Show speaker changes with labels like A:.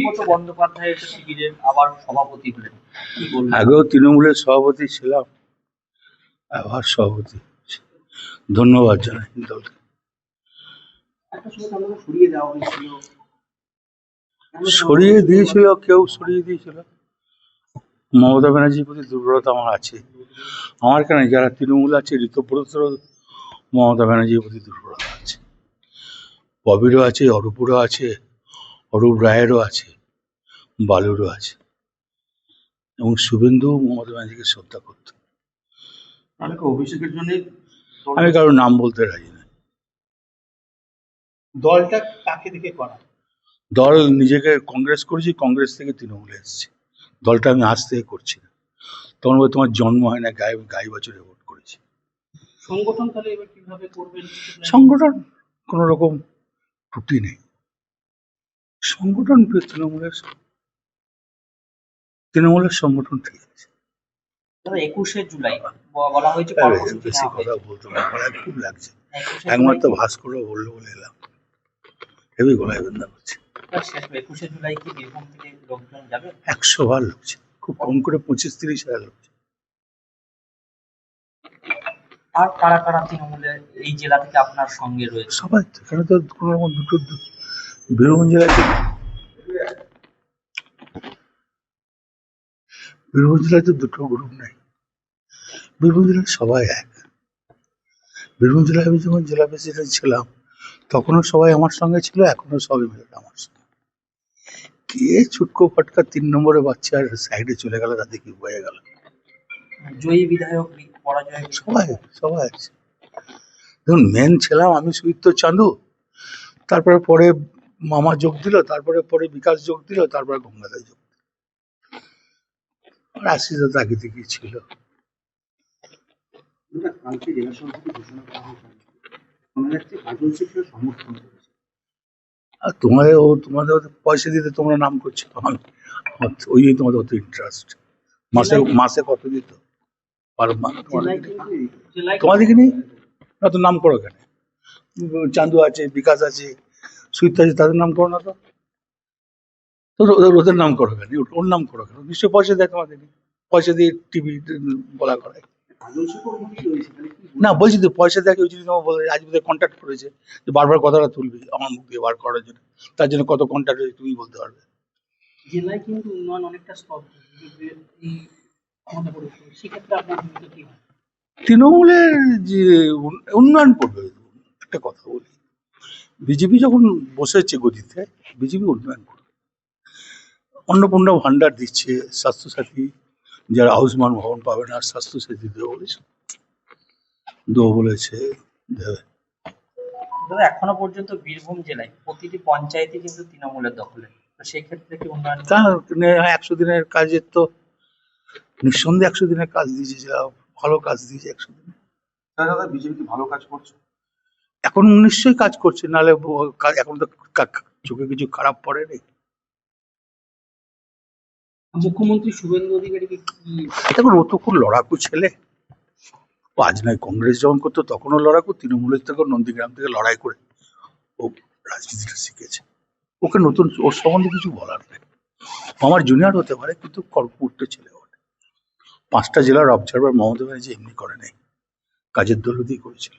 A: ব্রত বন্দ্যোপাধ্যায় একটা শিবিরের আবার সভাপতি হলেন, কি বলবেন?
B: আগেও তৃণমূলের সভাপতি ছিলাম, আবার সভাপতি। ধন্যবাদ জানাই দলকে।
A: একটা সময় আমাকে সরিয়ে দেওয়া হয়েছিল,
B: সরিয়ে দিয়েছিল, কেউ সরিয়ে দিয়েছিল। মমতা ব্যানার্জির প্রতি দুর্বলতা আমার আছে। আমার কেন, যারা তৃণমূল আছে ঋতব্রতরও মমতা ব্যানার্জির প্রতি দুর্বলতা আছে, ববিরও আছে, অরূপরও আছে, অরূপ রায়েরও আছে, বালুরও আছে। এবং শুভেন্দু মমতা ব্যানার্জিকে শ্রদ্ধা করত।
A: অভিষেকের জন্য
B: আমি কারোর নাম বলতে রাজি না।
A: দলটা কাকে দেখে করা?
B: দল নিজেকে কংগ্রেস করেছি, কংগ্রেস থেকে তৃণমূলে এসেছি। দলটা আমি আজ থেকে করছি না। তখন বলে তোমার জন্ম হয় না, গাই বছরে ভোট করেছি।
A: সংগঠন তাহলে এবার কিভাবে করবেন?
B: সংগঠন কোন রকম ত্রুটি নেই। সংগঠন তৃণমূলের সংগঠন ঠিক আছে।
A: 21শে জুলাই বলা হয়েছে,
B: বেশি কথা বলতে গলায় খুব লাগছে। একমাত্র ভাস্করও বললো বলে এলাম, হেবি গলায় বেদনা করছে।
A: 21শে জুলাই কি বীরভূম থেকে লোকজন যাবে?
B: 100 বার লোকছে, খুব কম করে 25-30 হাজার লোকছে।
A: আর কারা কারা তৃণমূলের এই জেলা থেকে আপনার সঙ্গে রয়েছে?
B: সবাই তো, এখানে তো কোনো রকম দুটো বীরভূম জেলায় তো দুটো গ্রুপ নাই। বীরভূম জেলায় সবাই এক। বীরভূম জেলায় আমি যখন জেলা প্রেসিডেন্ট ছিলাম তখনও সবাই আমার সঙ্গে ছিল, এখনো সবাই মিলে আমার সঙ্গে। কে ছুটকো ফাটকা 3 নম্বরে বাচ্চা আর সাইডে চলে গেল, তাতে কি হয়ে গেল?
A: জয়ী বিধায়ক পরাজয়
B: সবাই আছে। দেখুন, মেন ছিলাম আমি, সুইত্ত চাঁদু, পরে মামা যোগ দিল, পরে বিকাশ যোগ দিল, তারপরে গঙ্গাধর যোগ দিল, আর আশিস তাকে থেকে ছিল।
A: কালকে জেলা সভাপতি ঘোষণা করা হয়েছে, শোনা যাচ্ছে কাজল শেখের সমর্থন করেছে।
B: আর তোমাদের পয়সা দিতে তোমরা নাম করছো, ওই তোমাদের অত ইন্টারেস্ট। মাসে কত দিত? তোমাদেরকে নেই না তো, নাম করো কেন? চান্দু আছে, বিকাশ আছে, সুইত আছে, তাদের নাম করো না তো? ওদের নাম করো কেন? ওর নাম করো কেন? নিশ্চয় পয়সা দেয় তোমাদেরকে, পয়সা দিয়ে টিভি বলা করায় না। বলছি তো পয়সা দেখে ওই জন্য বলে, আজ বোধহয় কন্ট্যাক্ট করেছে যে বারবার কথাটা তুলবি আমার মুখ দিয়ে বার করার জন্য, তার জন্য কত কন্ট্যাক্ট হয়েছে তুমি বলতে পারবে।
A: জেলায় কিন্তু উন্নয়ন অনেকটা স্তব্ধ, সেক্ষেত্রে আপনার ভূমিকা কি হয়?
B: তৃণমূলের যে উন্নয়ন করবে, একটা কথা বলি, বিজেপি যখন বসেছে গদিতে, বিজেপি উন্নয়ন করবে। অন্নপূর্ণা ভান্ডার দিচ্ছে, স্বাস্থ্যসাথী যারা আয়ুষ্মান ভবন পাবে না, স্বাস্থ্যসাথী দেবো বলেছে দেবে।
A: এখনো পর্যন্ত বীরভূম জেলায় প্রতিটি পঞ্চায়েতে কিন্তু তৃণমূলের দখলে, তো সেই ক্ষেত্রে কি উন্নয়ন?
B: 100 দিনের কাজের তো নিঃসন্দেহে 100 দিনের কাজ দিয়েছে, যারা ভালো কাজ দিয়েছে 100 দিনে।
A: দাদা বিজেপি কি ভালো কাজ করছে?
B: এখন নিশ্চয়ই কাজ করছে, নাহলে এখন তো চোখে কিছু খারাপ পড়েনি।
A: মুখ্যমন্ত্রী শুভেন্দু অধিকারী কি
B: দেখুন, ও তো খুব লড়াকু ছেলে। ও আজ নয়, কংগ্রেস যখন করতো তখনও লড়াকু, তৃণমূলের থেকে নন্দীগ্রাম থেকে লড়াই করে ও রাজনীতিটা শিখেছে। ওকে নতুন ওর সম্বন্ধে কিছু বলার নেই। আমার জুনিয়র হতে পারে, কিন্তু কর্মপূর্ত ছেলে। 5টা জেলার অবজারভার মমতা ব্যানার্জি এমনি করে নেই, কাজের দৌলতেই করেছিল।